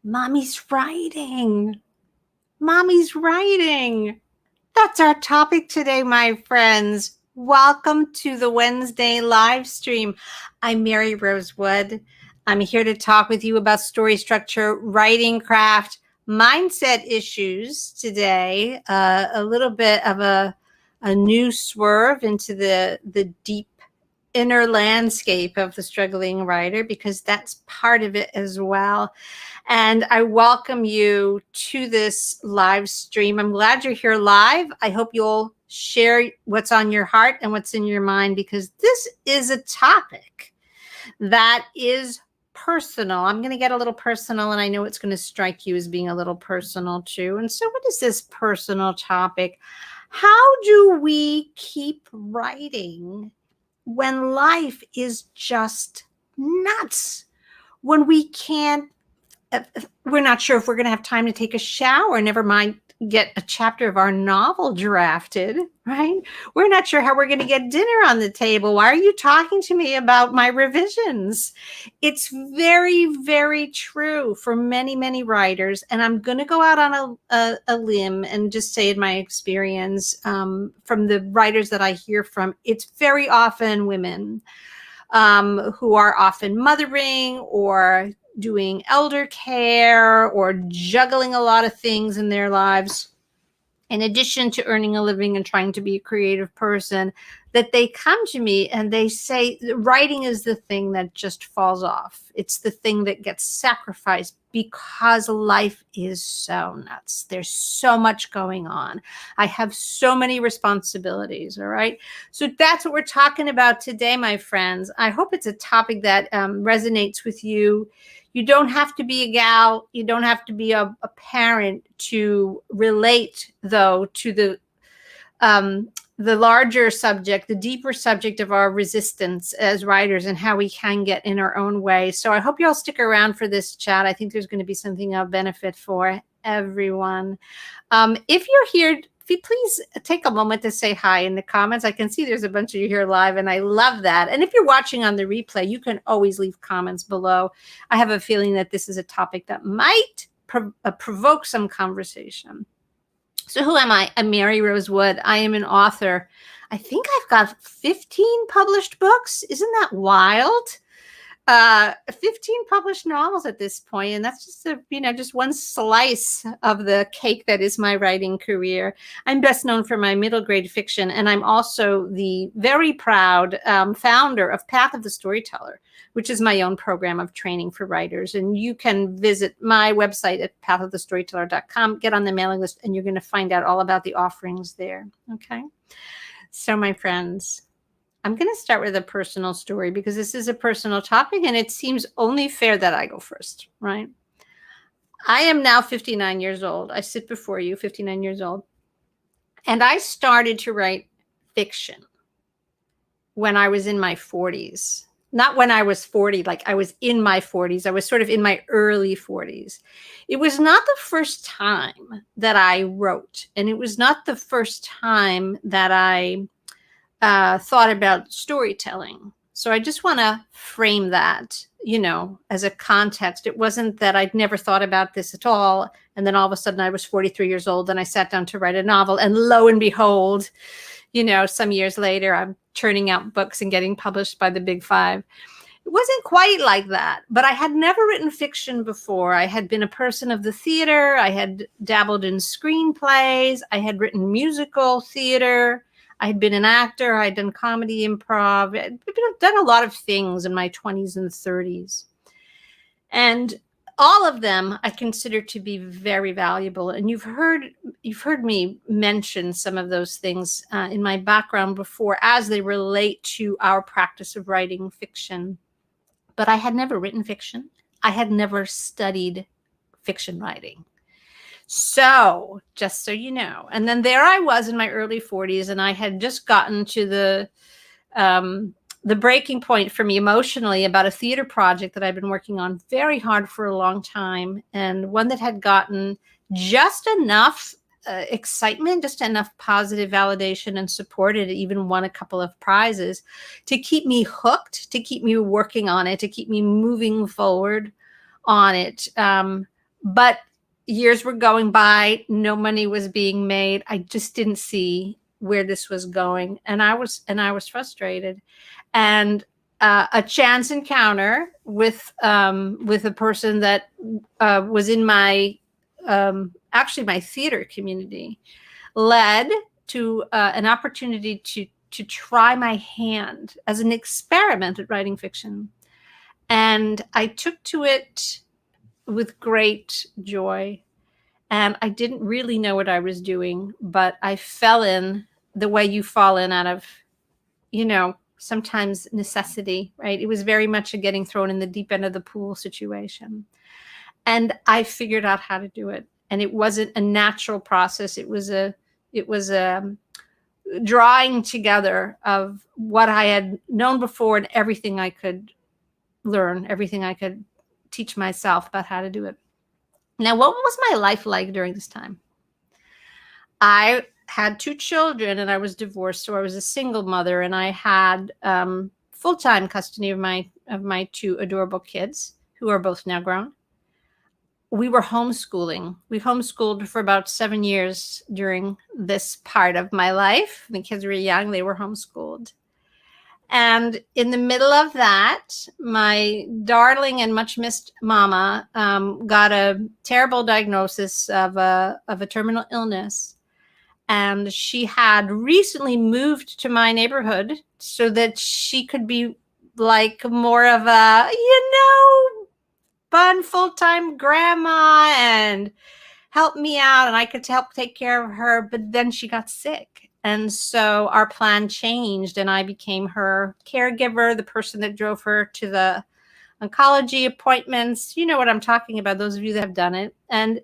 Mommy's writing. Mommy's writing. That's our topic today, my friends. Welcome to the Wednesday live stream. I'm Mary Rosewood. I'm here to talk with you about story structure, writing craft, mindset issues today. A little bit of a new swerve into the deep inner landscape of the struggling writer, because that's part of it as well. And I welcome you to this live stream. I'm glad you're here live. I hope you'll share what's on your heart and what's in your mind, because this is a topic that is personal. I'm going to get a little personal, and I know it's going to strike you as being a little personal too. And so what is this personal topic? How do we keep writing when life is just nuts? When we can't, we're not sure if we're going to have time to take a shower, never mind get a chapter of our novel drafted, right? We're not sure how we're going to get dinner on the table. Why are you talking to me about my revisions? It's very, very true for many, many writers. And I'm going to go out on a limb and just say, in my experience, from the writers that I hear from, it's very often women who are often mothering or doing elder care or juggling a lot of things in their lives, in addition to earning a living and trying to be a creative person, that they come to me and they say writing is the thing that just falls off. It's the thing that gets sacrificed because life is so nuts. There's so much going on. I have so many responsibilities, all right? So that's what we're talking about today, my friends. I hope it's a topic that resonates with you. You don't have to be a gal. You don't have to be a parent to relate, though, to the larger subject, the deeper subject of our resistance as writers and how we can get in our own way. So I hope you all stick around for this chat. I think there's going to be something of benefit for everyone. If you're here, please take a moment to say hi in the comments. I can see there's a bunch of you here live, and I love that. And if you're watching on the replay, you can always leave comments below. I have a feeling that this is a topic that might provoke some conversation. So who am I? I'm Mary Rosewood. I am an author. I think I've got 15 published books. Isn't that wild? 15 published novels at this point, and that's just just one slice of the cake that is my writing career. I'm best known for my middle grade fiction, and I'm also the very proud founder of Path of the Storyteller, which is my own program of training for writers. And you can visit my website at pathofthestoryteller.com, get on the mailing list, and you're going to find out all about the offerings there. Okay, so my friends, I'm going to start with a personal story because this is a personal topic, and it seems only fair that I go first, right? I am now 59 years old. I sit before you, 59 years old. And I started to write fiction when I was in my 40s. Not when I was 40, like I was in my 40s. I was sort of in my early 40s. It was not the first time that I wrote, and it was not the first time that I thought about storytelling. So I just want to frame that, as a context. It wasn't that I'd never thought about this at all, and then all of a sudden I was 43 years old and I sat down to write a novel, and lo and behold, some years later, I'm churning out books and getting published by the Big Five. It wasn't quite like that, but I had never written fiction before. I had been a person of the theater. I had dabbled in screenplays. I had written musical theater. I had been an actor. I had done comedy, improv. I'd done a lot of things in my 20s and 30s. And all of them I consider to be very valuable. And you've heard me mention some of those things in my background before as they relate to our practice of writing fiction. But I had never written fiction. I had never studied fiction writing. So just so you know, and then there I was in my early 40s, and I had just gotten to the breaking point for me emotionally about a theater project that I've been working on very hard for a long time, and one that had gotten just enough excitement, just enough positive validation and support. It even won a couple of prizes to keep me hooked, to keep me working on it, to keep me moving forward on it. But years were going by, no money was being made. I just didn't see where this was going, and I was frustrated. And a chance encounter with a person that was in my actually my theater community led to an opportunity to try my hand as an experiment at writing fiction. And I took to it with great joy. And I didn't really know what I was doing, but I fell in the way you fall in out of, sometimes necessity, right? It was very much a getting thrown in the deep end of the pool situation. And I figured out how to do it. And it wasn't a natural process. It was a drawing together of what I had known before and everything I could learn, everything I could teach myself about how to do it. Now, what was my life like during this time? I had 2 children and I was divorced, so I was a single mother, and I had full-time custody of my 2 adorable kids, who are both now grown. We were homeschooling. We homeschooled for about 7 years during this part of my life. The kids were young, they were homeschooled. And in the middle of that, my darling and much missed mama got a terrible diagnosis of a terminal illness. And she had recently moved to my neighborhood so that she could be like more of a, fun full-time grandma and help me out, and I could help take care of her. But then she got sick. And so our plan changed, and I became her caregiver, the person that drove her to the oncology appointments. You know what I'm talking about, those of you that have done it. And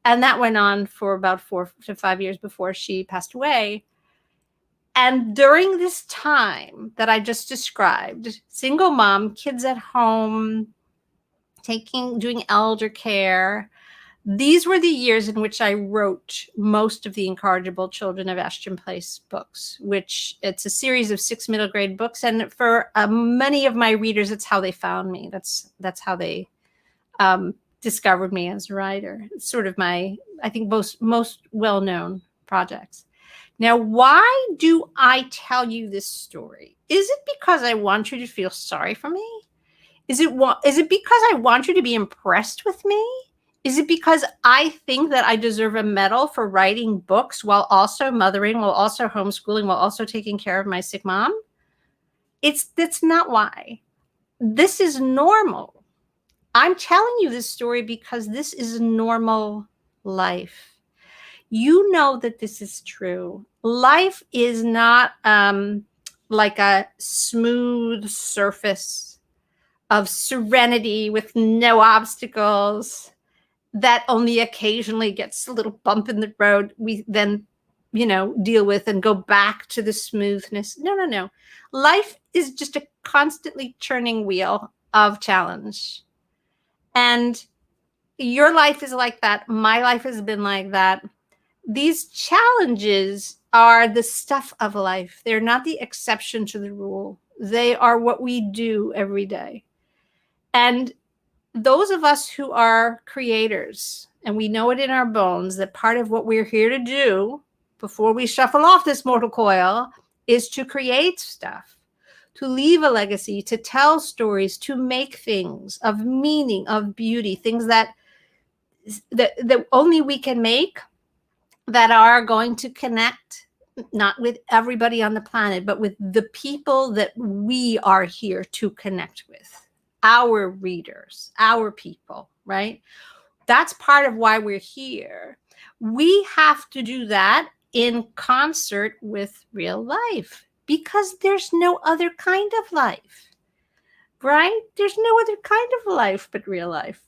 that went on for about 4 to 5 years before she passed away. And during this time that I just described, single mom, kids at home, doing elder care, these were the years in which I wrote most of the Incorrigible Children of Ashton Place books, which it's a series of 6 middle grade books. And for many of my readers, it's how they found me. That's how they discovered me as a writer. It's sort of my, I think, most well-known projects. Now, why do I tell you this story? Is it because I want you to feel sorry for me? Is it because I want you to be impressed with me? Is it because I think that I deserve a medal for writing books while also mothering, while also homeschooling, while also taking care of my sick mom? That's not why. This is normal. I'm telling you this story because this is normal life. You know that this is true. Life is not like a smooth surface of serenity with no obstacles that only occasionally gets a little bump in the road we then, deal with and go back to the smoothness. No. Life is just a constantly churning wheel of challenge. And your life is like that. My life has been like that. These challenges are the stuff of life. They're not the exception to the rule. They are what we do every day. And those of us who are creators, and we know it in our bones that part of what we're here to do before we shuffle off this mortal coil is to create stuff, to leave a legacy, to tell stories, to make things of meaning, of beauty, things that only we can make, that are going to connect not with everybody on the planet, but with the people that we are here to connect with. Our readers, our people, right? That's part of why we're here. We have to do that in concert with real life because there's no other kind of life, right? There's no other kind of life but real life.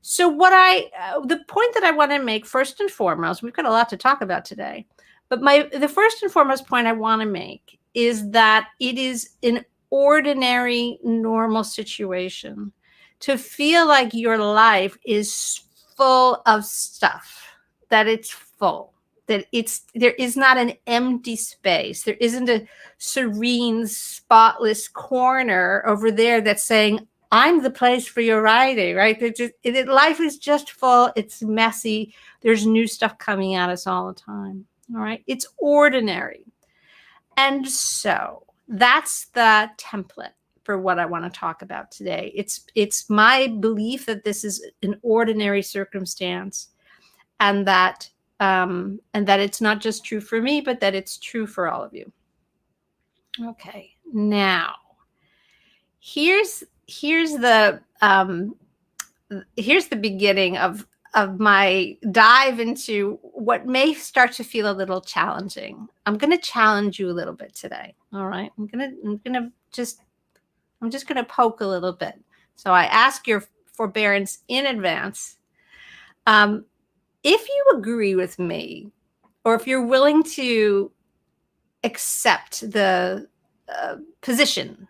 So the point that I want to make first and foremost, we've got a lot to talk about today, but the first and foremost point I want to make is that it is an ordinary, normal situation to feel like your life is full of stuff, that it's full, that there is not an empty space. There isn't a serene, spotless corner over there that's saying, I'm the place for your writing, right? Life is just full. It's messy. There's new stuff coming at us all the time. All right. It's ordinary. And so that's the template for what I want to talk about today. It's my belief that this is an ordinary circumstance, and that it's not just true for me, but that it's true for all of you. Okay. Now, here's the beginning of my dive into what may start to feel a little challenging. I'm going to challenge you a little bit today. All right. I'm just going to poke a little bit. So I ask your forbearance in advance. If you agree with me, or if you're willing to accept the position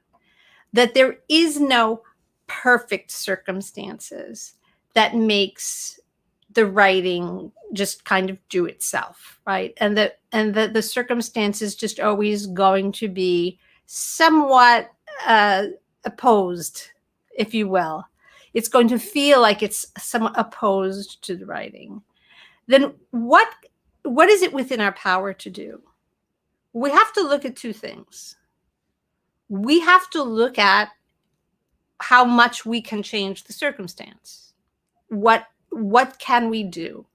that there is no perfect circumstances that makes the writing just kind of do itself, right? And that the circumstances just always going to be somewhat opposed, if you will. It's going to feel like it's somewhat opposed to the writing. Then what is it within our power to do? We have to look at two things. We have to look at how much we can change the circumstance. What can we do?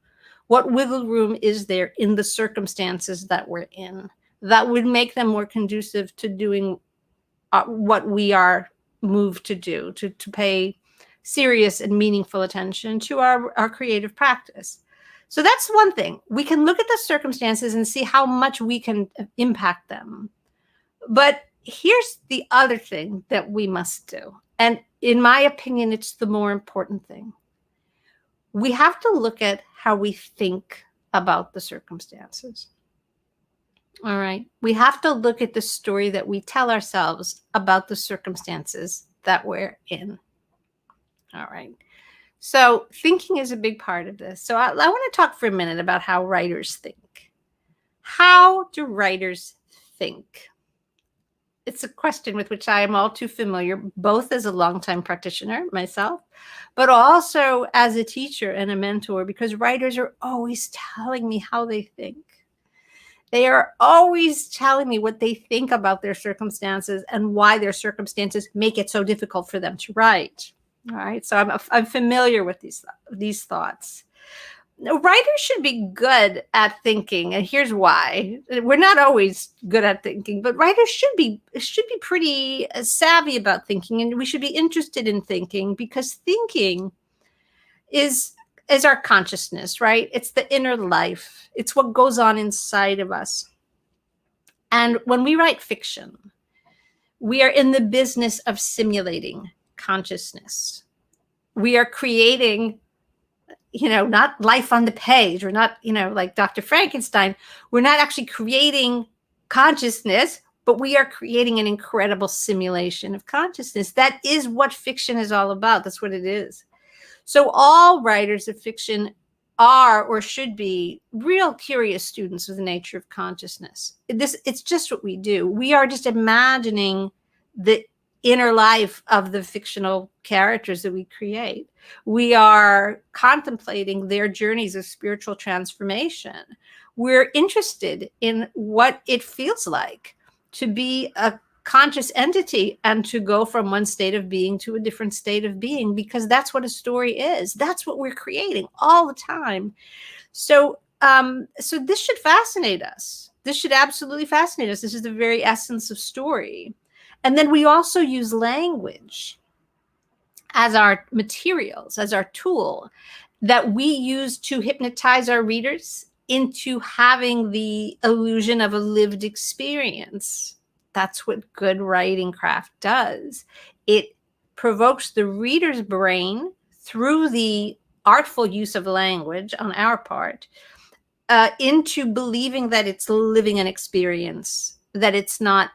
What wiggle room is there in the circumstances that we're in that would make them more conducive to doing what we are moved to do, to pay serious and meaningful attention to our creative practice? So that's one thing. We can look at the circumstances and see how much we can impact them. But here's the other thing that we must do. And in my opinion, it's the more important thing. We have to look at how we think about the circumstances. All right. We have to look at the story that we tell ourselves about the circumstances that we're in. All right. So thinking is a big part of this. So I want to talk for a minute about how writers think. How do writers think? It's a question with which I am all too familiar, both as a longtime practitioner myself, but also as a teacher and a mentor, because writers are always telling me how they think. They are always telling me what they think about their circumstances and why their circumstances make it so difficult for them to write. All right. So I'm familiar with these thoughts. Writers should be good at thinking, and here's why. We're not always good at thinking, but writers should be pretty savvy about thinking, and we should be interested in thinking, because thinking is our consciousness, right? It's the inner life. It's what goes on inside of us. And when we write fiction, we are in the business of simulating consciousness. We are creating, not life on the page. We're not, like Dr. Frankenstein. We're not actually creating consciousness, but we are creating an incredible simulation of consciousness. That is what fiction is all about. That's what it is. So all writers of fiction are, or should be, real curious students of the nature of consciousness. It's just what we do. We are just imagining the inner life of the fictional characters that we create. We are contemplating their journeys of spiritual transformation. We're interested in what it feels like to be a conscious entity and to go from one state of being to a different state of being, because that's what a story is. That's what we're creating all the time. So this should fascinate us. This should absolutely fascinate us. This is the very essence of story. And then we also use language as our materials, as our tool that we use to hypnotize our readers into having the illusion of a lived experience. That's what good writing craft does. It provokes the reader's brain through the artful use of language on our part into believing that it's living an experience, that it's not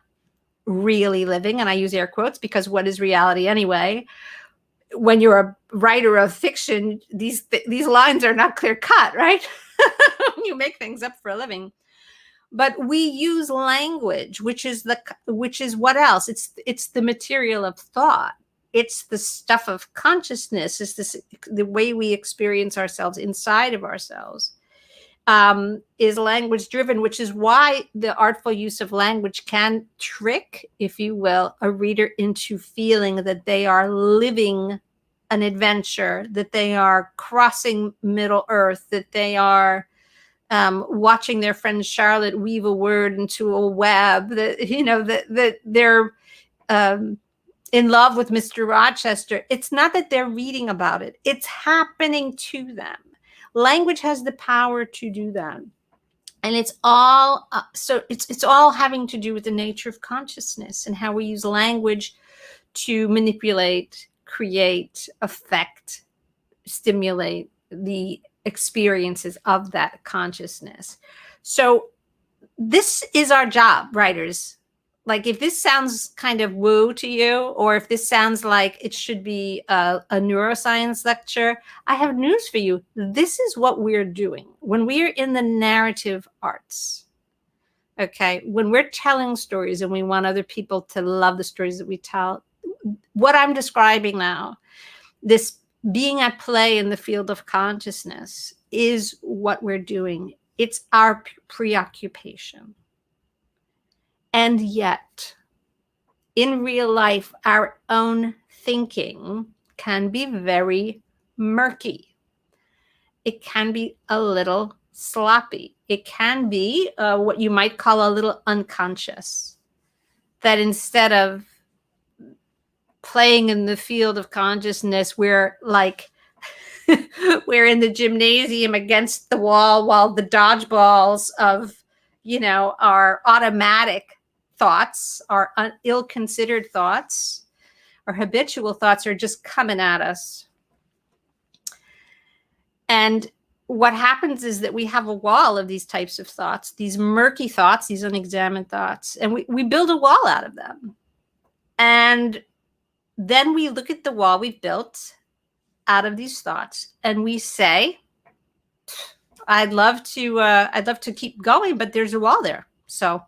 really living. And I use air quotes, because what is reality anyway? When you're a writer of fiction, these lines are not clear cut, right? You make things up for a living. But we use language, which is what else? It's the material of thought. It's the stuff of consciousness. It's the way we experience ourselves inside of ourselves. Is language driven, which is why the artful use of language can trick, if you will, a reader into feeling that they are living an adventure, that they are crossing Middle Earth, that they are watching their friend Charlotte weave a word into a web, that that they're in love with Mr. Rochester. It's not that they're reading about it; it's happening to them. Language has the power to do that. And it's all it's all having to do with the nature of consciousness and how we use language to manipulate, create, affect, stimulate the experiences of that consciousness. So this is our job, writers. Like, if this sounds kind of woo to you, or if this sounds like it should be a neuroscience lecture, I have news for you. This is what we're doing when we're in the narrative arts. Okay, when we're telling stories and we want other people to love the stories that we tell, what I'm describing now, this being at play in the field of consciousness, is what we're doing. It's our preoccupation. And yet, in real life, our own thinking can be very murky. It can be a little sloppy. It can be what you might call a little unconscious. That instead of playing in the field of consciousness, we're like, we're in the gymnasium against the wall while the dodgeballs of, our automatic thoughts, our ill-considered thoughts, our habitual thoughts are just coming at us. And what happens is that we have a wall of these types of thoughts, these murky thoughts, these unexamined thoughts, and we build a wall out of them. And then we look at the wall we've built out of these thoughts and we say, I'd love to keep going, but there's a wall there. So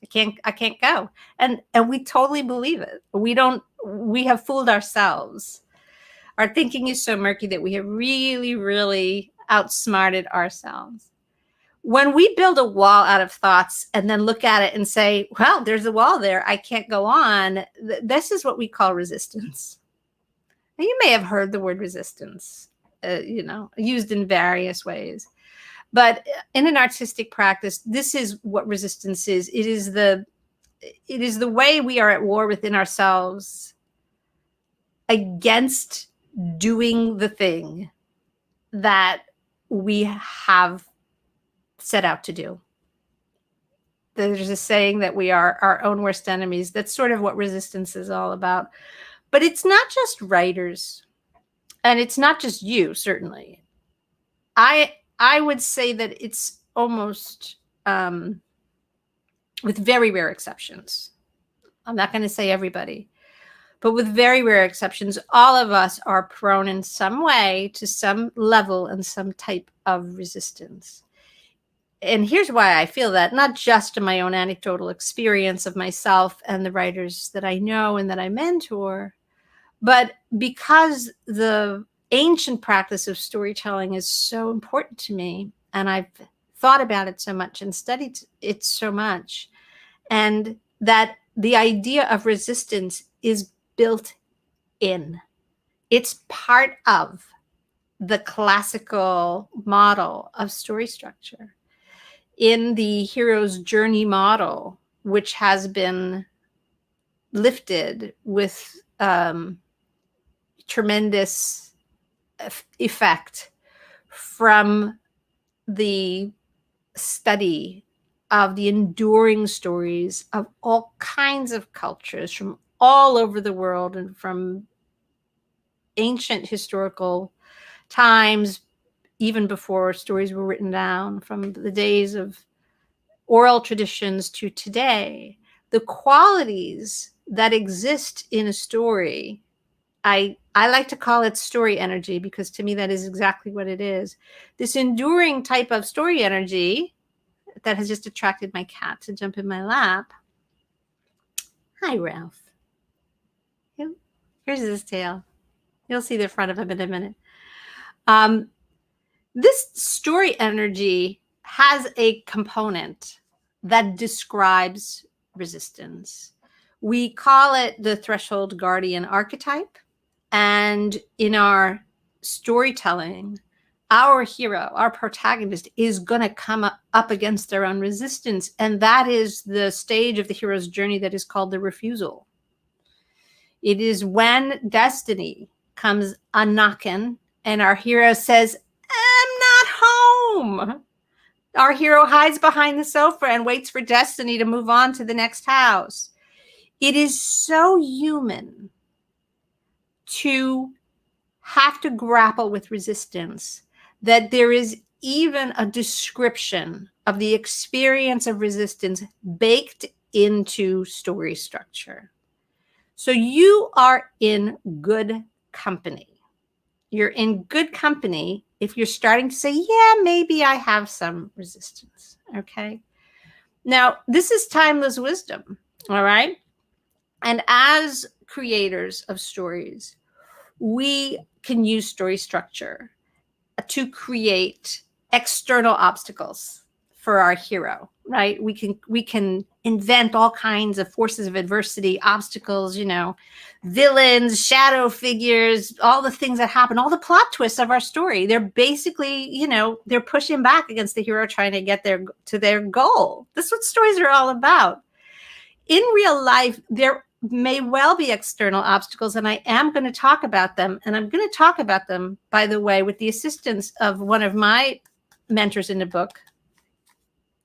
I can't go. And we totally believe it. We have fooled ourselves. Our thinking is so murky that we have really, really outsmarted ourselves. When we build a wall out of thoughts and then look at it and say, well, there's a wall there, I can't go on. This is what we call resistance. Now, you may have heard the word resistance, used in various ways. But in an artistic practice, this is what resistance is. It is the way we are at war within ourselves against doing the thing that we have set out to do. There's a saying that we are our own worst enemies. That's sort of what resistance is all about. But it's not just writers, and it's not just you, certainly. I would say that it's almost, with very rare exceptions. I'm not going to say everybody, but with very rare exceptions, all of us are prone in some way to some level and some type of resistance. And here's why I feel that, not just in my own anecdotal experience of myself and the writers that I know and that I mentor, but because the ancient practice of storytelling is so important to me, and I've thought about it so much and studied it so much, and that the idea of resistance is built in. It's part of the classical model of story structure. In the hero's journey model, which has been lifted with tremendous effect from the study of the enduring stories of all kinds of cultures from all over the world and from ancient historical times, even before stories were written down, from the days of oral traditions to today. The qualities that exist in a story, I like to call it story energy, because to me that is exactly what it is. This enduring type of story energy that has just attracted my cat to jump in my lap. Hi, Ralph. Here's his tail. You'll see the front of him in a minute. This story energy has a component that describes resistance. We call it the threshold guardian archetype. And in our storytelling, our hero, our protagonist, is going to come up against their own resistance. And that is the stage of the hero's journey that is called the refusal. It is when destiny comes a-knocking and our hero says, I'm not home. Our hero hides behind the sofa and waits for destiny to move on to the next house. It is so human to have to grapple with resistance that there is even a description of the experience of resistance baked into story structure. So you are in good company. You're in good company if you're starting to say, yeah, maybe I have some resistance. Okay. Now, this is timeless wisdom. All right. And as creators of stories, we can use story structure to create external obstacles for our hero, right? We can invent all kinds of forces of adversity, obstacles, villains, shadow figures, all the things that happen, all the plot twists of our story. They're basically, they're pushing back against the hero trying to get to their goal. That's what stories are all about. In real life, there may well be external obstacles, and I am going to talk about them. And I'm going to talk about them, by the way, with the assistance of one of my mentors in the book,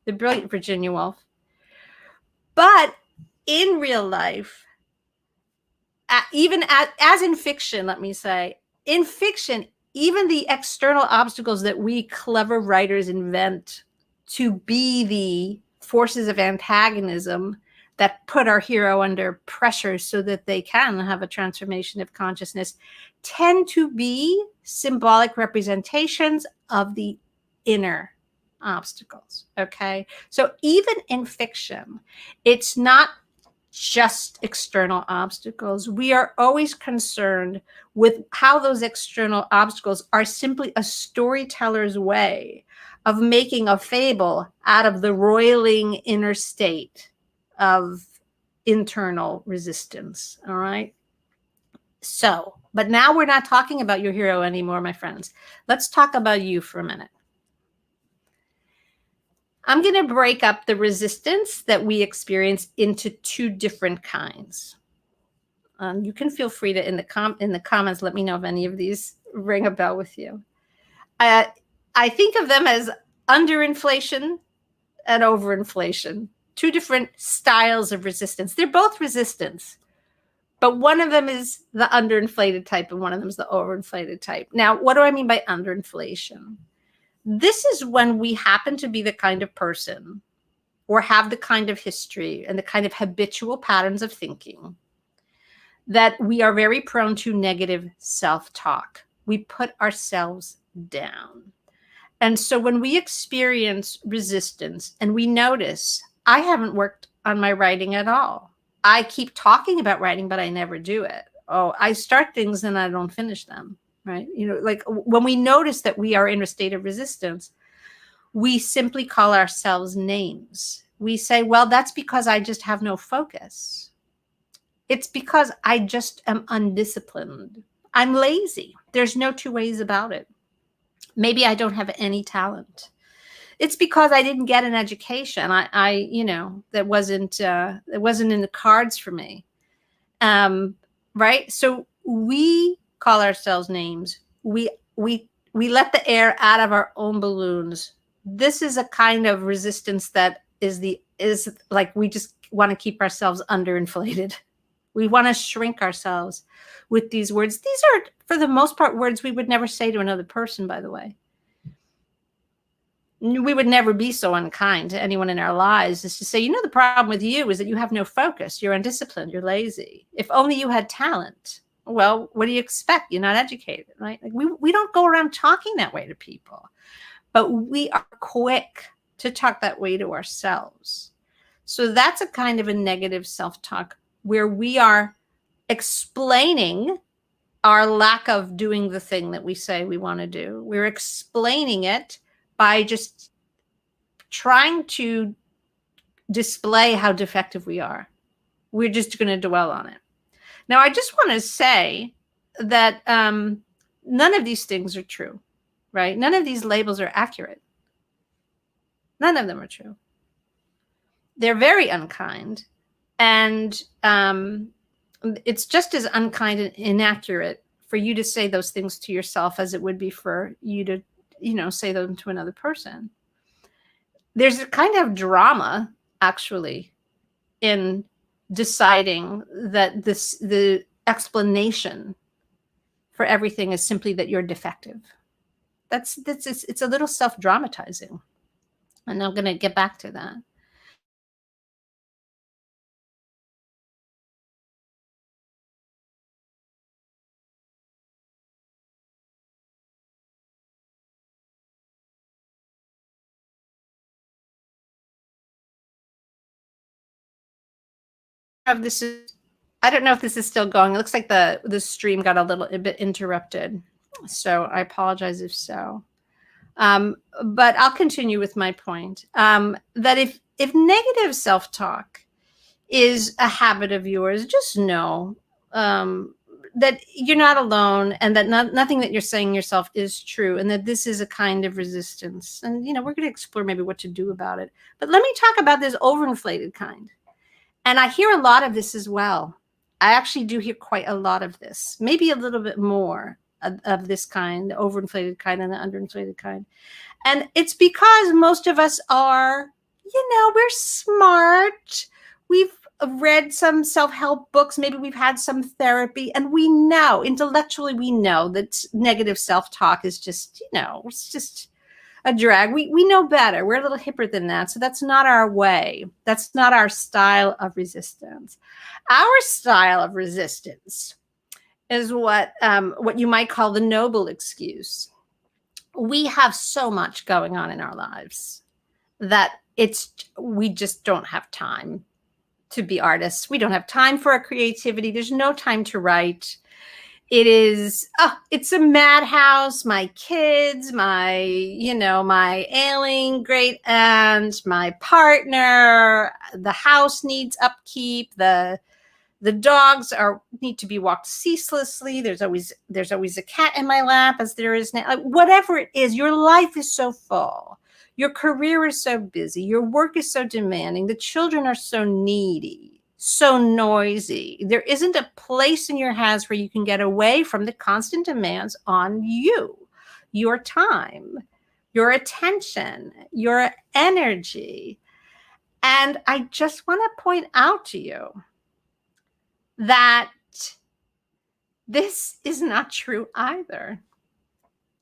the brilliant Virginia Woolf. But in real life, even as in fiction, let me say, in fiction, even the external obstacles that we clever writers invent to be the forces of antagonism that put our hero under pressure so that they can have a transformation of consciousness tend to be symbolic representations of the inner obstacles. Okay. So even in fiction, it's not just external obstacles. We are always concerned with how those external obstacles are simply a storyteller's way of making a fable out of the roiling inner state of internal resistance. All right. So, but now we're not talking about your hero anymore, my friends. Let's talk about you for a minute. I'm going to break up the resistance that we experience into two different kinds. You can feel free to, in the comments, let me know if any of these ring a bell with you. I think of them as underinflation and overinflation. Two different styles of resistance. They're both resistance, but one of them is the underinflated type and one of them is the overinflated type. Now, what do I mean by underinflation? This is when we happen to be the kind of person or have the kind of history and the kind of habitual patterns of thinking that we are very prone to negative self-talk. We put ourselves down. And so when we experience resistance and we notice, I haven't worked on my writing at all. I keep talking about writing, but I never do it. Oh, I start things and I don't finish them, right? Like when we notice that we are in a state of resistance, we simply call ourselves names. We say, well, that's because I just have no focus. It's because I just am undisciplined. I'm lazy. There's no two ways about it. Maybe I don't have any talent. It's because I didn't get an education. That wasn't in the cards for me. Right? So we call ourselves names. We let the air out of our own balloons. This is a kind of resistance that is like we just want to keep ourselves underinflated. We want to shrink ourselves with these words. These are, for the most part, words we would never say to another person, by the way. We would never be so unkind to anyone in our lives as to say, the problem with you is that you have no focus. You're undisciplined. You're lazy. If only you had talent. Well, what do you expect? You're not educated, right? Like we don't go around talking that way to people, but we are quick to talk that way to ourselves. So that's a kind of a negative self-talk where we are explaining our lack of doing the thing that we say we want to do. We're explaining it by just trying to display how defective we are. We're just going to dwell on it. Now, I just want to say that none of these things are true, right? None of these labels are accurate. None of them are true. They're very unkind. And it's just as unkind and inaccurate for you to say those things to yourself as it would be for you to, say them to another person. There's a kind of drama, actually, in deciding that the explanation for everything is simply that you're defective. It's a little self-dramatizing. And I'm going to get back to that. I don't know if this is still going. It looks like the stream got a bit interrupted. So I apologize if so. But I'll continue with my point, that if negative self-talk is a habit of yours, just know that you're not alone, and that nothing that you're saying yourself is true, and that this is a kind of resistance. And, we're going to explore maybe what to do about it. But let me talk about this overinflated kind. And I hear a lot of this as well. I actually do hear quite a lot of this, maybe a little bit more of this kind, the overinflated kind and the underinflated kind. And it's because most of us are, we're smart. We've read some self-help books. Maybe we've had some therapy, and we know, intellectually, we know that negative self-talk is just, it's just a drag. We know better. We're a little hipper than that. So that's not our way. That's not our style of resistance. Our style of resistance is what you might call the noble excuse. We have so much going on in our lives that we just don't have time to be artists. We don't have time for our creativity. There's no time to write. It's a madhouse. My kids, my ailing great aunt, my partner, the house needs upkeep. The dogs need to be walked ceaselessly. There's always a cat in my lap, as there is now. Whatever it is, your life is so full. Your career is so busy. Your work is so demanding. The children are so needy, so noisy. There isn't a place in your hands where you can get away from the constant demands on you, your time, your attention, your energy. And I just want to point out to you that this is not true either.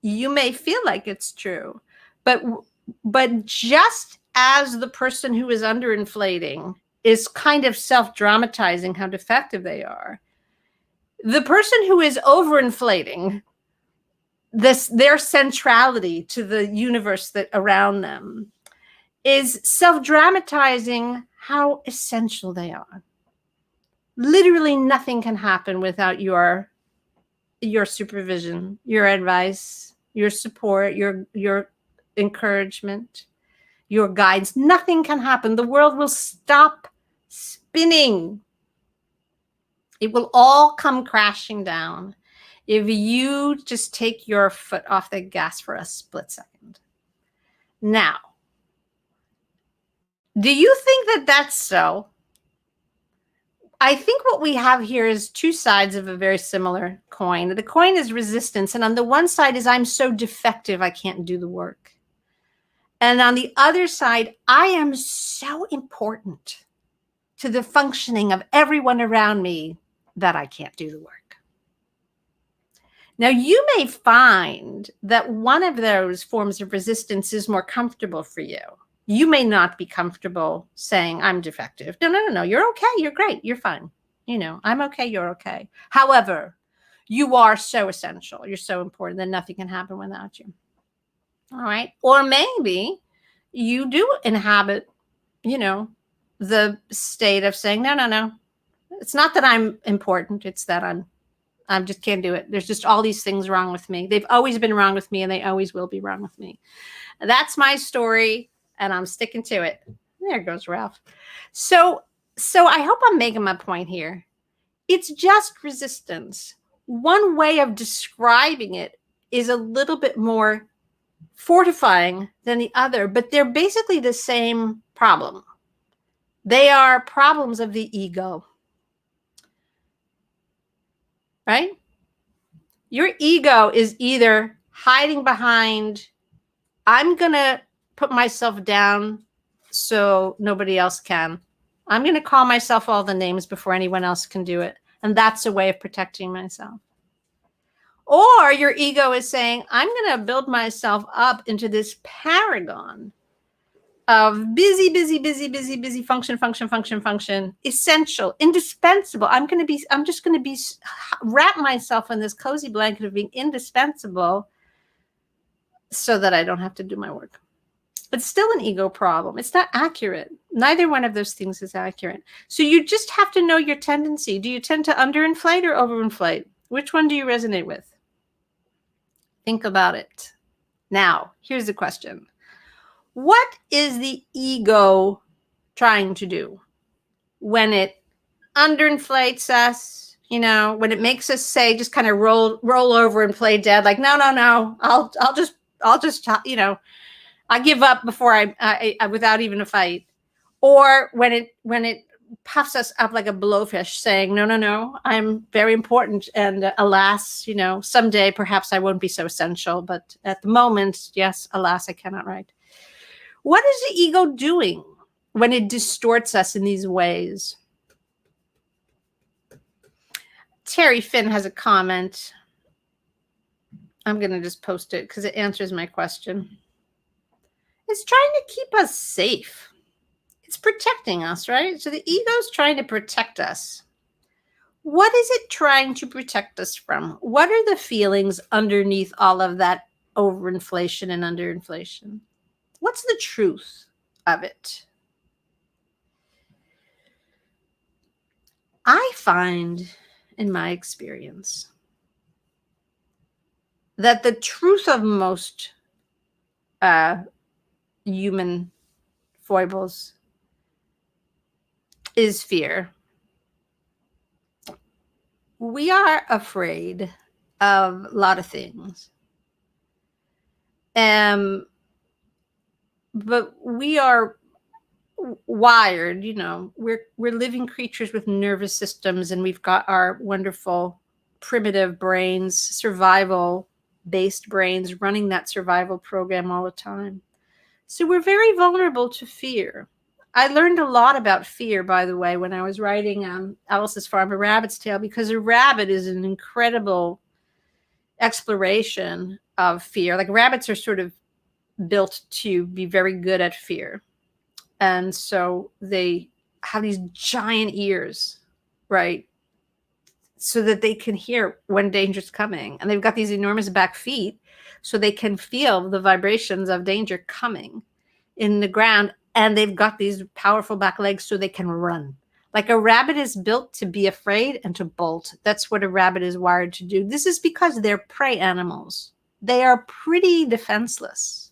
You may feel like it's true, but just as the person who is underinflating is kind of self-dramatizing how defective they are, the person who is overinflating their centrality to the universe that around them is self-dramatizing how essential they are. Literally nothing can happen without your supervision, your advice, your support, your encouragement, your guidance. Nothing can happen. The world will stop spinning. It will all come crashing down if you just take your foot off the gas for a split second. Now, do you think that that's so? I think what we have here is two sides of a very similar coin. The coin is resistance. And on the one side is, I'm so defective, I can't do the work. And on the other side, I am so important to the functioning of everyone around me that I can't do the work. Now, you may find that one of those forms of resistance is more comfortable for you. You may not be comfortable saying, I'm defective. No. You're okay. You're great. You're fine. I'm okay. You're okay. However, you are so essential. You're so important that nothing can happen without you. All right. Or maybe you do inhabit, the state of saying, no. It's not that I'm important. It's that I just can't do it. There's just all these things wrong with me. They've always been wrong with me, and they always will be wrong with me. That's my story, and I'm sticking to it. There goes Ralph. So I hope I'm making my point here. It's just resistance. One way of describing it is a little bit more fortifying than the other, but they're basically the same problem. They are problems of the ego, right? Your ego is either hiding behind, I'm going to put myself down so nobody else can. I'm going to call myself all the names before anyone else can do it. And that's a way of protecting myself. Or your ego is saying, I'm going to build myself up into this paragon of busy, function, essential, indispensable. I'm just going to wrap myself in this cozy blanket of being indispensable so that I don't have to do my work. It's still an ego problem. It's not accurate. Neither one of those things is accurate. So you just have to know your tendency. Do you tend to underinflate or overinflate? Which one do you resonate with? Think about it. Now, here's the question. What is the ego trying to do when it underinflates us? You know, when it makes us say, just kind of roll over and play dead, like, no, I'll just, you know, I give up before I without even a fight. Or when it puffs us up like a blowfish, saying, no, I'm very important, and alas, you know, someday perhaps I won't be so essential, but at the moment, yes, alas, I cannot write. What is the ego doing when it distorts us in these ways? Terry Finn has a comment. I'm going to just post it because it answers my question. It's trying to keep us safe. It's protecting us, right? So the ego's trying to protect us. What is it trying to protect us from? What are the feelings underneath all of that overinflation and underinflation? What's the truth of it? I find, in my experience, that the truth of most human foibles is fear. We are afraid of a lot of things. But we are wired, you know, we're living creatures with nervous systems, and we've got our wonderful primitive brains, survival based brains running that survival program all the time. So we're very vulnerable to fear. I learned a lot about fear, by the way, when I was writing Alice's Farm, A Rabbit's Tale, because a rabbit is an incredible exploration of fear. Like, rabbits are sort of built to be very good at fear. And so they have these giant ears, right? So that they can hear when danger's coming. And they've got these enormous back feet so they can feel the vibrations of danger coming in the ground. And they've got these powerful back legs so they can run. Like, a rabbit is built to be afraid and to bolt. That's what a rabbit is wired to do. This is because they're prey animals. They are pretty defenseless,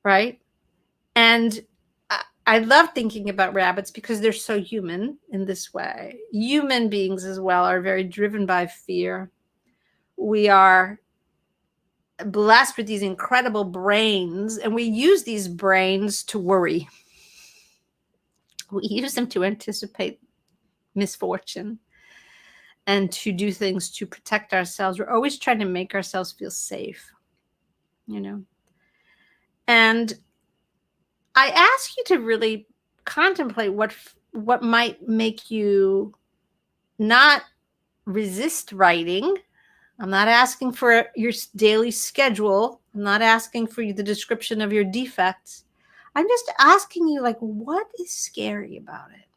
right? And I love thinking about rabbits because they're so human in this way. Human beings as well are very driven by fear. We are blessed with these incredible brains, and we use these brains to worry. We use them to anticipate misfortune and to do things to protect ourselves. We're always trying to make ourselves feel safe, you know. And I ask you to really contemplate what might make you not resist writing. I'm not asking for your daily schedule. I'm not asking for the description of your defects. I'm just asking you, like, what is scary about it?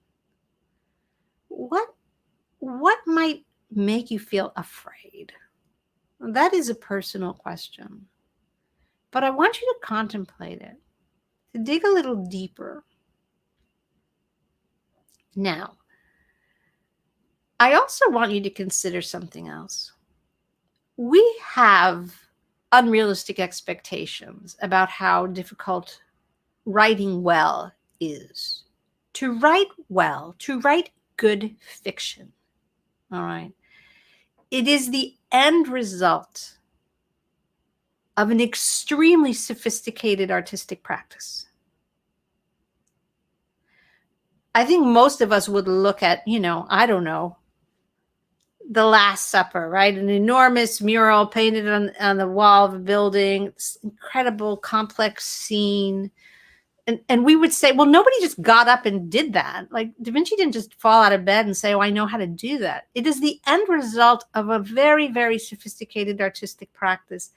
What might make you feel afraid? That is a personal question. But I want you to contemplate it, to dig a little deeper. Now, I also want you to consider something else. We have unrealistic expectations about how difficult writing well is. To write well, to write good fiction, all right, it is the end result of an extremely sophisticated artistic practice. I think most of us would look at, I don't know, The Last Supper, right? An enormous mural painted on the wall of a building, this incredible, complex scene. And we would say, well, nobody just got up and did that. Like Da Vinci didn't just fall out of bed and say, oh, I know how to do that. It is the end result of a very, very sophisticated artistic practice.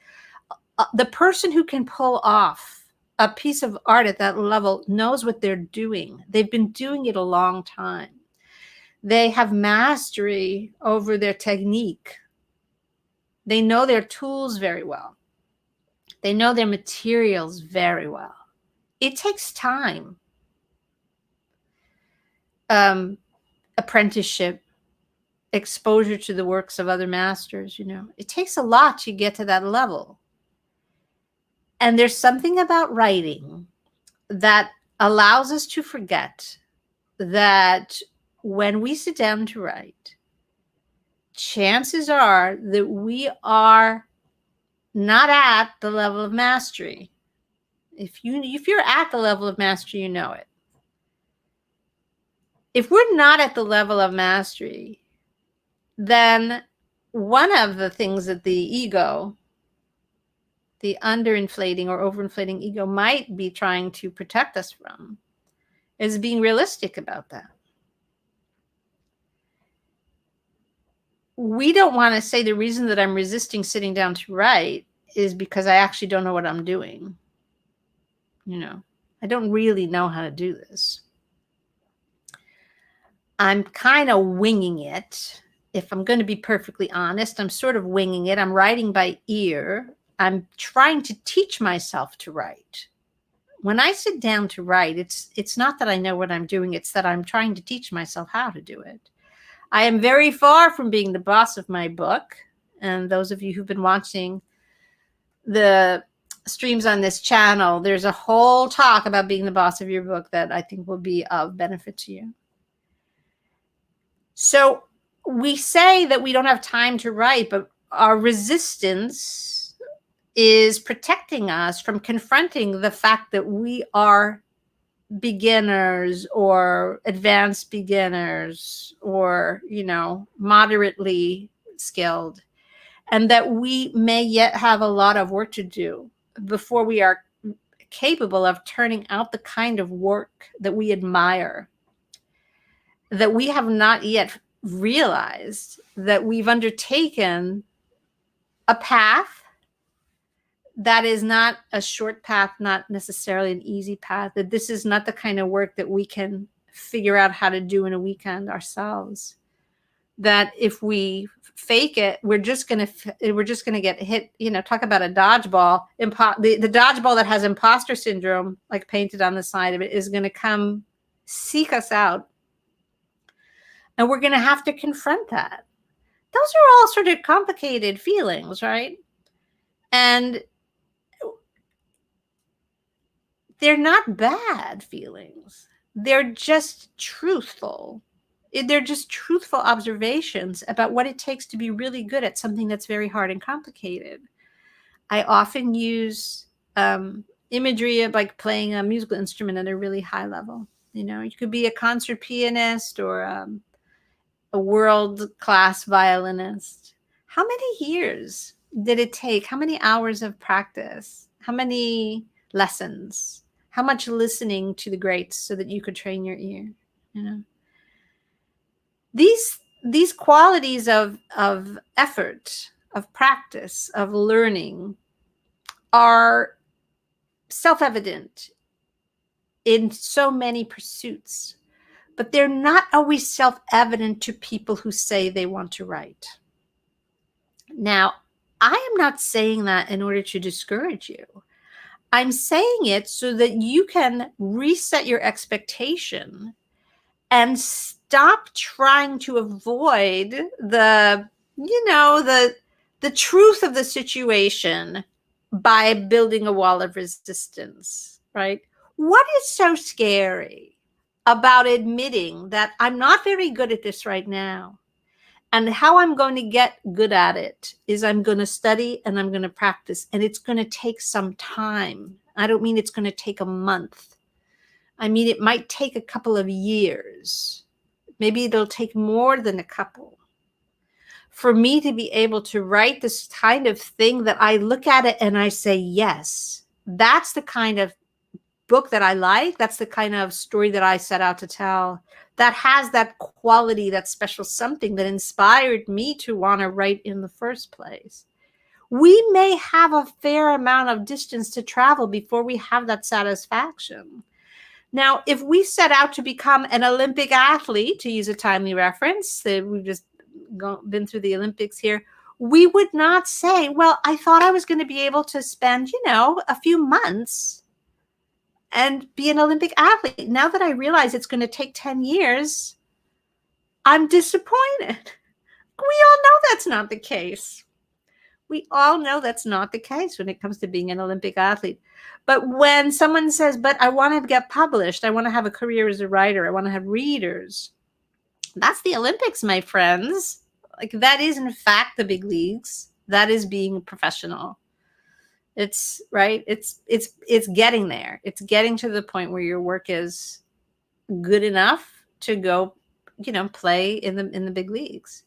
The person who can pull off a piece of art at that level knows what they're doing. They've been doing it a long time. They have mastery over their technique. They know their tools very well. They know their materials very well. It takes time. Apprenticeship, exposure to the works of other masters, it takes a lot to get to that level. And there's something about writing that allows us to forget that when we sit down to write, chances are that we are not at the level of mastery. If you're at the level of mastery, you know it. If we're not at the level of mastery, then one of the things that the ego, the underinflating or overinflating ego, might be trying to protect us from is being realistic about that. We don't want to say the reason that I'm resisting sitting down to write is because I actually don't know what I'm doing. I don't really know how to do this. I'm kind of winging it. If I'm going to be perfectly honest, I'm sort of winging it. I'm writing by ear. I'm trying to teach myself to write. When I sit down to write, it's not that I know what I'm doing. It's that I'm trying to teach myself how to do it. I am very far from being the boss of my book. And those of you who've been watching the streams on this channel, there's a whole talk about being the boss of your book that I think will be of benefit to you. So we say that we don't have time to write, but our resistance is protecting us from confronting the fact that we are beginners or advanced beginners or, moderately skilled, and that we may yet have a lot of work to do before we are capable of turning out the kind of work that we admire, that we have not yet realized that we've undertaken a path that is not a short path, not necessarily an easy path, that this is not the kind of work that we can figure out how to do in a weekend ourselves. That if we fake it, we're just going to get hit, talk about a dodgeball. The dodgeball that has imposter syndrome, like painted on the side of it, is going to come seek us out. And we're going to have to confront that. Those are all sort of complicated feelings, right? And they're not bad feelings. They're just truthful. They're just truthful observations about what it takes to be really good at something that's very hard and complicated. I often use imagery of like playing a musical instrument at a really high level. You could be a concert pianist or a world-class violinist. How many years did it take? How many hours of practice? How many lessons? How much listening to the greats so that you could train your ear? These qualities of effort, of practice, of learning are self-evident in so many pursuits, but they're not always self-evident to people who say they want to write. Now, I am not saying that in order to discourage you. I'm saying it so that you can reset your expectation and stop trying to avoid the truth of the situation by building a wall of resistance, right? What is so scary about admitting that I'm not very good at this right now? And how I'm going to get good at it is I'm going to study and I'm going to practice, and it's going to take some time. I don't mean it's going to take a month. I mean, it might take a couple of years. Maybe it'll take more than a couple for me to be able to write this kind of thing that I look at it and I say, yes, that's the kind of book that I like. That's the kind of story that I set out to tell, that has that quality, that special something that inspired me to want to write in the first place. We may have a fair amount of distance to travel before we have that satisfaction. Now, if we set out to become an Olympic athlete, to use a timely reference, we've just been through the Olympics here, we would not say, well, I thought I was going to be able to spend, a few months and be an Olympic athlete. Now that I realize it's going to take 10 years, I'm disappointed. We all know that's not the case. We all know that's not the case when it comes to being an Olympic athlete. But when someone says, but I want to get published, I want to have a career as a writer, I want to have readers, that's the Olympics, my friends. Like, that is in fact the big leagues. That is being a professional. It's right. It's getting there. It's getting to the point where your work is good enough to go, play in the big leagues.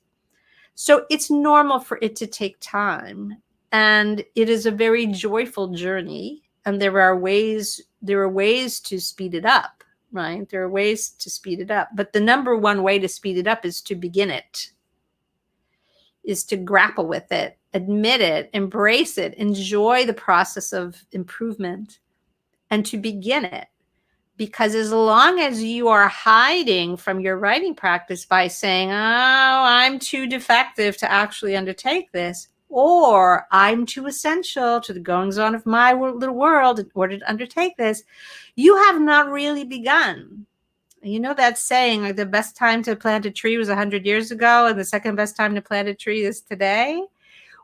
So it's normal for it to take time, and it is a very joyful journey. And there are ways to speed it up, right? There are ways to speed it up, but the number one way to speed it up is to begin it, is to grapple with it, admit it, embrace it, enjoy the process of improvement, and to begin it. Because as long as you are hiding from your writing practice by saying, oh, I'm too defective to actually undertake this, or I'm too essential to the goings on of my little world in order to undertake this, you have not really begun. You know that saying, like, the best time to plant a tree was 100 years ago, and the second best time to plant a tree is today.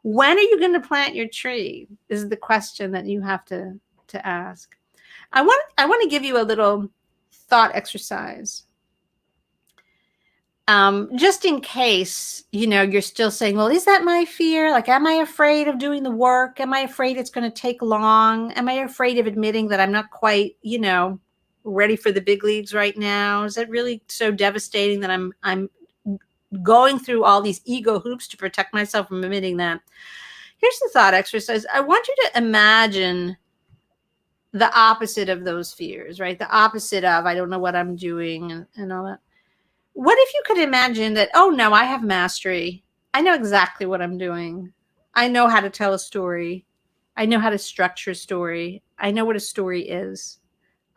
When are you going to plant your tree is the question that you have to ask. I want to give you a little thought exercise. Just in case, you're still saying, well, is that my fear? Like, am I afraid of doing the work? Am I afraid it's going to take long? Am I afraid of admitting that I'm not quite, ready for the big leagues right now? Is that really so devastating that I'm going through all these ego hoops to protect myself from admitting that? Here's the thought exercise. I want you to imagine the opposite of those fears, right? The opposite of, I don't know what I'm doing and all that. What if you could imagine that, oh no, I have mastery. I know exactly what I'm doing. I know how to tell a story. I know how to structure a story. I know what a story is.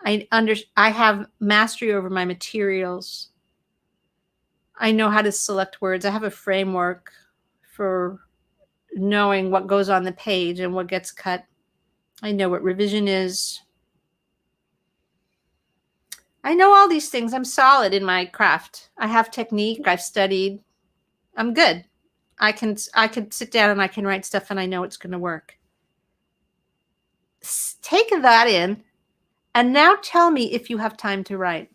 I have mastery over my materials. I know how to select words. I have a framework for knowing what goes on the page and what gets cut. I know what revision is. I know all these things. I'm solid in my craft. I have technique. I've studied. I'm good. I can sit down and I can write stuff and I know it's going to work. Take that in and now tell me if you have time to write.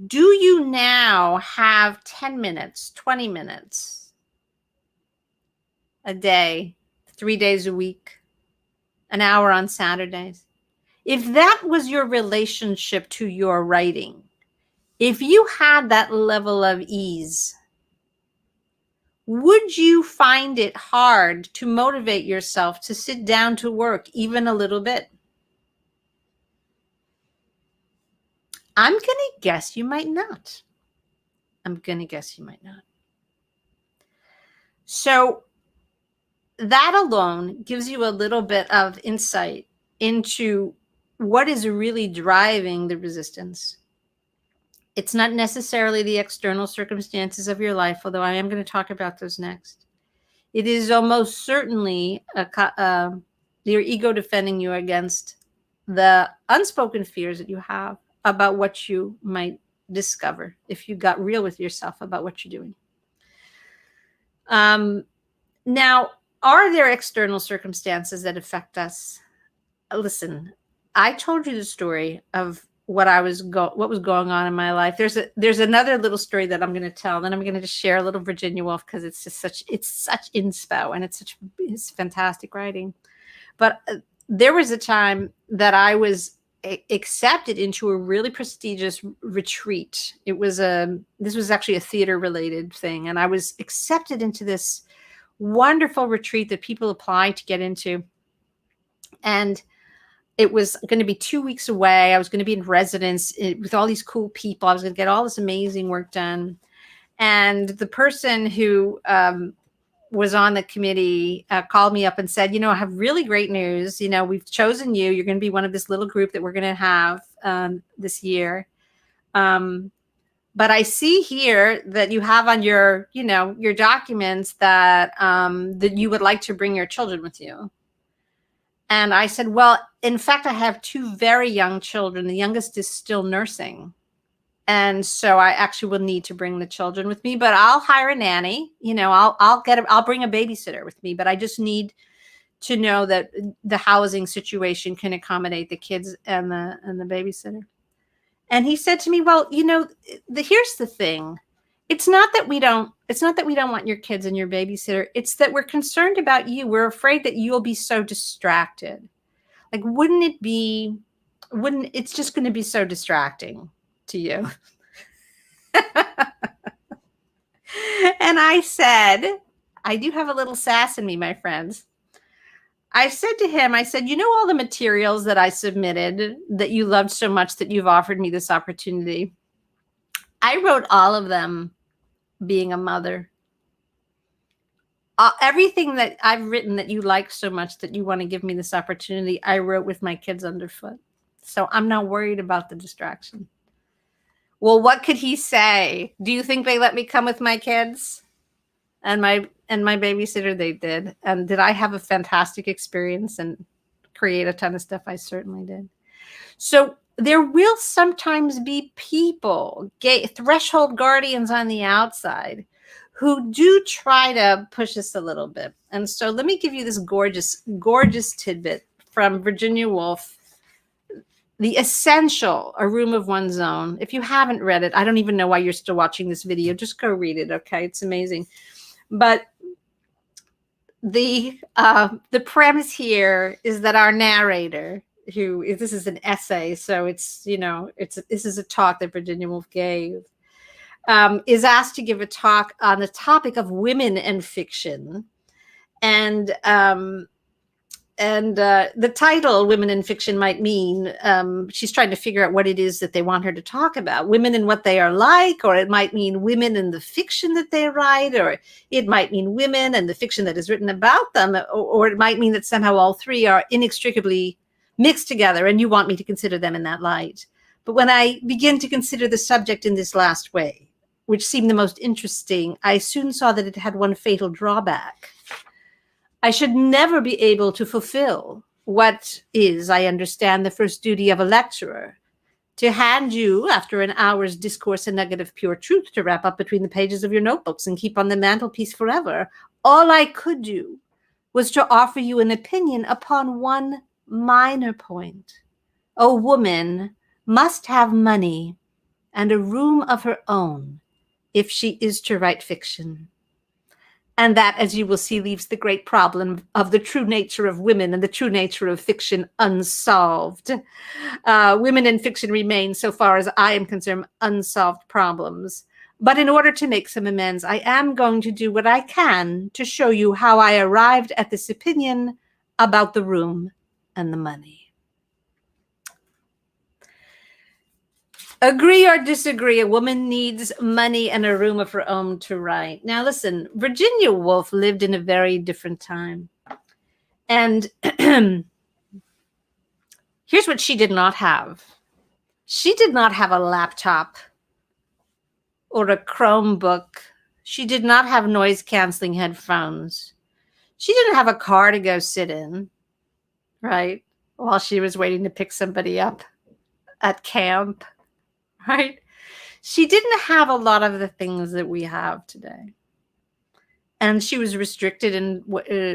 Do you now have 10 minutes, 20 minutes a day, 3 days a week, an hour on Saturdays? If that was your relationship to your writing, if you had that level of ease, would you find it hard to motivate yourself to sit down to work even a little bit? I'm going to guess you might not. So that alone gives you a little bit of insight into what is really driving the resistance. It's not necessarily the external circumstances of your life, although I am going to talk about those next. It is almost certainly your ego defending you against the unspoken fears that you have about what you might discover if you got real with yourself about what you're doing. Now, are there external circumstances that affect us? Listen, I told you the story of what was going on in my life. There's another little story that I'm going to tell. Then I'm going to just share a little Virginia Woolf because it's such inspo, and it's fantastic writing. But there was a time that I was accepted into a really prestigious retreat. This was actually a theater related thing, and I was accepted into this wonderful retreat that people apply to get into. And it was going to be 2 weeks away. I was going to be in residence with all these cool people. I was going to get all this amazing work done. And the person who was on the committee called me up and said, I have really great news. We've chosen you. You're going to be one of this little group that we're going to have this year. But I see here that you have on your documents that that you would like to bring your children with you. And I said, well, in fact, I have 2 very young children. The youngest is still nursing. And so I actually will need to bring the children with me, but I'll hire a nanny. I'll bring a babysitter with me, but I just need to know that the housing situation can accommodate the kids and the babysitter. And he said to me, well, here's the thing. It's not that we don't want your kids and your babysitter. It's that we're concerned about you. We're afraid that you'll be so distracted. Like, it's just going to be so distracting to you. And I said, I do have a little sass in me, my friends. I said to him, all the materials that I submitted that you loved so much that you've offered me this opportunity. I wrote all of them being a mother. Everything that I've written that you like so much that you want to give me this opportunity, I wrote with my kids underfoot. So I'm not worried about the distraction. Well, what could he say? Do you think they let me come with my kids and my babysitter? They did. And did I have a fantastic experience and create a ton of stuff? I certainly did. So there will sometimes be people, threshold guardians on the outside, who do try to push us a little bit. And so let me give you this gorgeous, gorgeous tidbit from Virginia Woolf, The Essential, A Room of One's Own. If you haven't read it, I don't even know why you're still watching this video. Just go read it, okay? It's amazing. But the premise here is that our narrator, this is an essay, so this is a talk that Virginia Woolf gave, is asked to give a talk on the topic of women and fiction, and the title "Women in Fiction" might mean she's trying to figure out what it is that they want her to talk about, women and what they are like, or it might mean women and the fiction that they write, or it might mean women and the fiction that is written about them, or it might mean that somehow all 3 are inextricably mixed together and you want me to consider them in that light. But when I begin to consider the subject in this last way, which seemed the most interesting, I soon saw that it had one fatal drawback. I should never be able to fulfill what is, I understand, the first duty of a lecturer, to hand you, after an hour's discourse, a nugget of pure truth to wrap up between the pages of your notebooks and keep on the mantelpiece forever. All I could do was to offer you an opinion upon one minor point. A woman must have money and a room of her own if she is to write fiction. And that, as you will see, leaves the great problem of the true nature of women and the true nature of fiction unsolved. Women in fiction remain, so far as I am concerned, unsolved problems. But in order to make some amends, I am going to do what I can to show you how I arrived at this opinion about the room and the money. Agree or disagree, a woman needs money and a room of her own to write. Now, listen, Virginia Woolf lived in a very different time. And here's what she did not have. She did not have a laptop or a Chromebook. She did not have noise-canceling headphones. She didn't have a car to go sit in, right? while she was waiting to pick somebody up at camp, right? She didn't have a lot of the things that we have today. And she was restricted in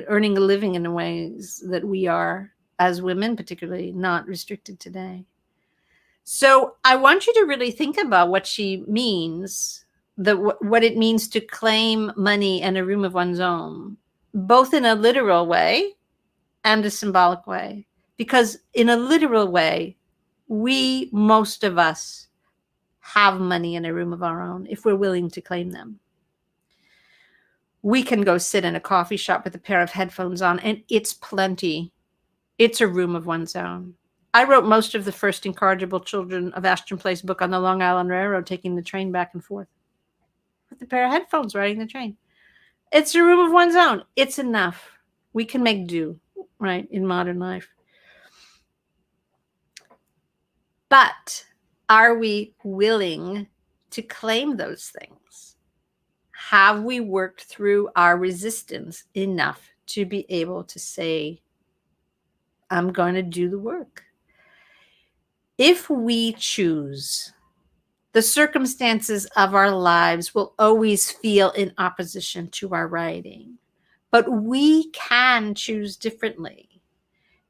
earning a living in ways that we are, as women particularly, not restricted today. So I want you to really think about what she means, what it means to claim money and a room of one's own, both in a literal way and a symbolic way. Because in a literal way, most of us have money in a room of our own if we're willing to claim them. We can go sit in a coffee shop with a pair of headphones on, and it's plenty. It's a room of one's own. I wrote most of the first Incorrigible Children of Ashton Place book on the Long Island Railroad, taking the train back and forth with a pair of headphones riding the train. It's a room of one's own. It's enough. We can make do, right, in modern life. But are we willing to claim those things? Have we worked through our resistance enough to be able to say, I'm going to do the work? If we choose, the circumstances of our lives will always feel in opposition to our writing, but we can choose differently.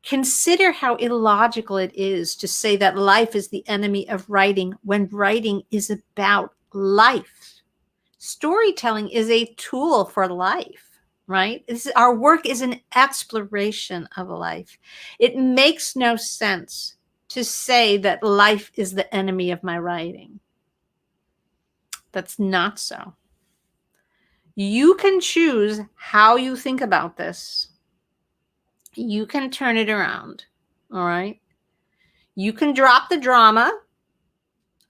Consider how illogical it is to say that life is the enemy of writing when writing is about life. Storytelling is a tool for life, right? Our work is an exploration of life. It makes no sense to say that life is the enemy of my writing. That's not so. You can choose how you think about this. You can turn it around, all right? You can drop the drama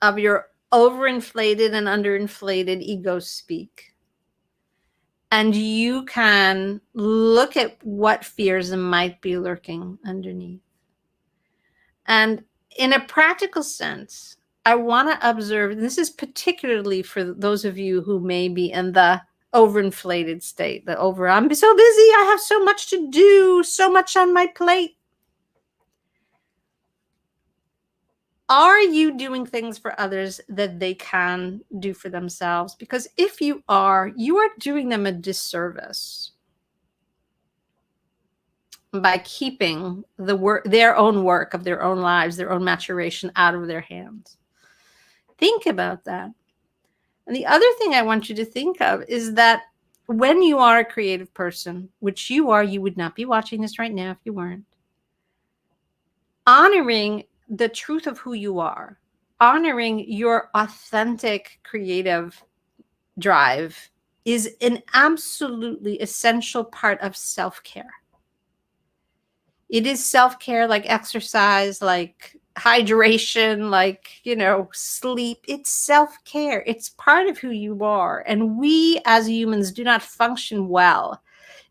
of your overinflated and underinflated ego speak. And you can look at what fears might be lurking underneath. And in a practical sense, I want to observe, and this is particularly for those of you who may be in the overinflated state, I'm so busy, I have so much to do, so much on my plate. Are you doing things for others that they can do for themselves? Because if you are doing them a disservice by keeping their own work of their own lives, their own maturation out of their hands. Think about that. And the other thing I want you to think of is that when you are a creative person, which you are, you would not be watching this right now if you weren't. Honoring the truth of who you are, honoring your authentic creative drive is an absolutely essential part of self-care. It is self-care, like exercise, like hydration, like, sleep. It's self-care. It's part of who you are. And we as humans do not function well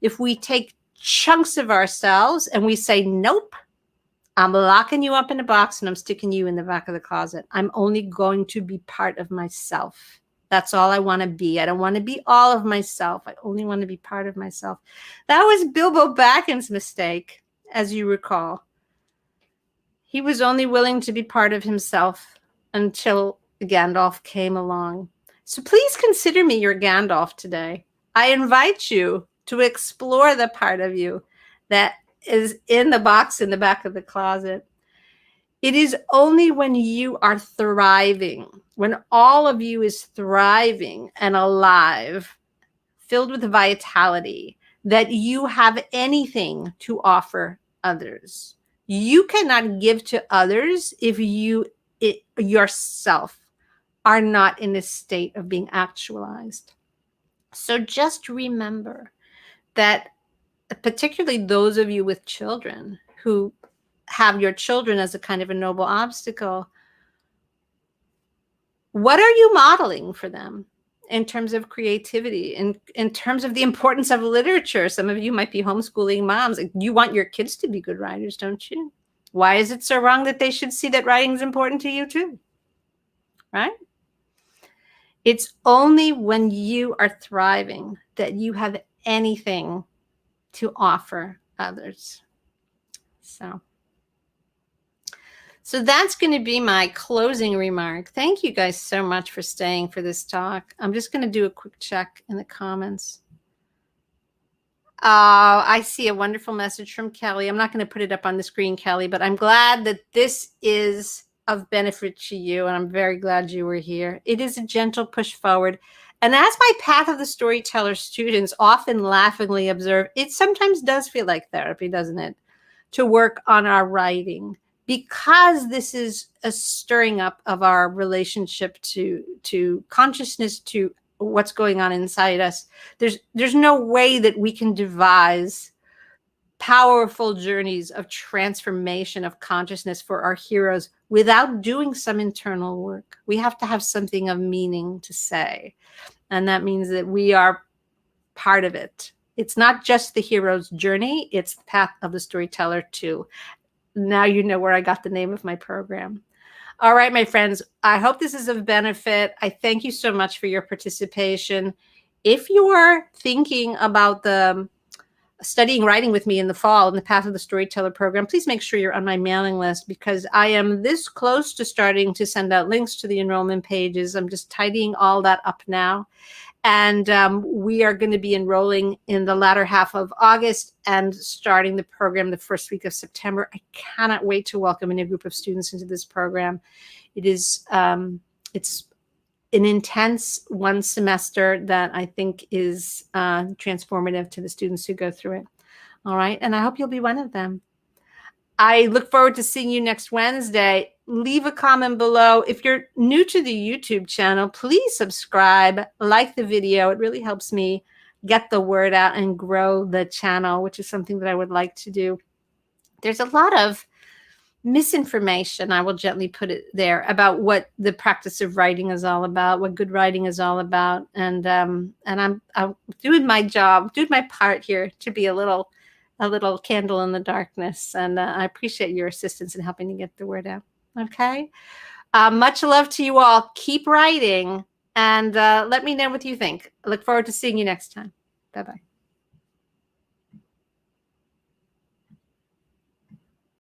if we take chunks of ourselves and we say, nope, I'm locking you up in a box and I'm sticking you in the back of the closet. I'm only going to be part of myself. That's all I want to be. I don't want to be all of myself. I only want to be part of myself. That was Bilbo Baggins's mistake, as you recall. He was only willing to be part of himself until Gandalf came along. So please consider me your Gandalf today. I invite you to explore the part of you that is in the box in the back of the closet. It is only when you are thriving, when all of you is thriving and alive, filled with vitality, that you have anything to offer others. You cannot give to others if you yourself are not in a state of being actualized. So just remember that, particularly those of you with children who have your children as a kind of a noble obstacle, what are you modeling for them in terms of creativity, in terms of the importance of literature? Some of you might be homeschooling moms. You want your kids to be good writers, don't you? Why is it so wrong that they should see that writing is important to you too? Right? It's only when you are thriving that you have anything to offer others. So So that's going to be my closing remark. Thank you guys so much for staying for this talk. I'm just going to do a quick check in the comments. I see a wonderful message from Kelly. I'm not going to put it up on the screen, Kelly, but I'm glad that this is of benefit to you, and I'm very glad you were here. It is a gentle push forward. And as my Path of the Storyteller students often laughingly observe, it sometimes does feel like therapy, doesn't it? To work on our writing, because this is a stirring up of our relationship to consciousness, to what's going on inside us. There's no way that we can devise powerful journeys of transformation of consciousness for our heroes without doing some internal work. We have to have something of meaning to say, and that means that we are part of it. It's not just the hero's journey, it's the Path of the Storyteller too. Now you know where I got the name of my program. All right, my friends, I hope this is of benefit. I thank you so much for your participation. If you are thinking about the studying writing with me in the fall in the Path of the Storyteller program, please make sure you're on my mailing list, because I am this close to starting to send out links to the enrollment pages. I'm just tidying all that up now. And we are going to be enrolling in the latter half of August and starting the program the first week of September. I cannot wait to welcome a new group of students into this program. It is, it's an intense one semester that I think is transformative to the students who go through it. All right. And I hope you'll be one of them. I look forward to seeing you next Wednesday. Leave a comment below. If you're new to the YouTube channel, please subscribe, like the video. It really helps me get the word out and grow the channel, which is something that I would like to do. There's a lot of misinformation, I will gently put it there, about what the practice of writing is all about, what good writing is all about. And I'm doing my job, doing my part here to be a little candle in the darkness. And I appreciate your assistance in helping to get the word out. Okay. Much love to you all. Keep writing, and let me know what you think. I look forward to seeing you next time. Bye-bye.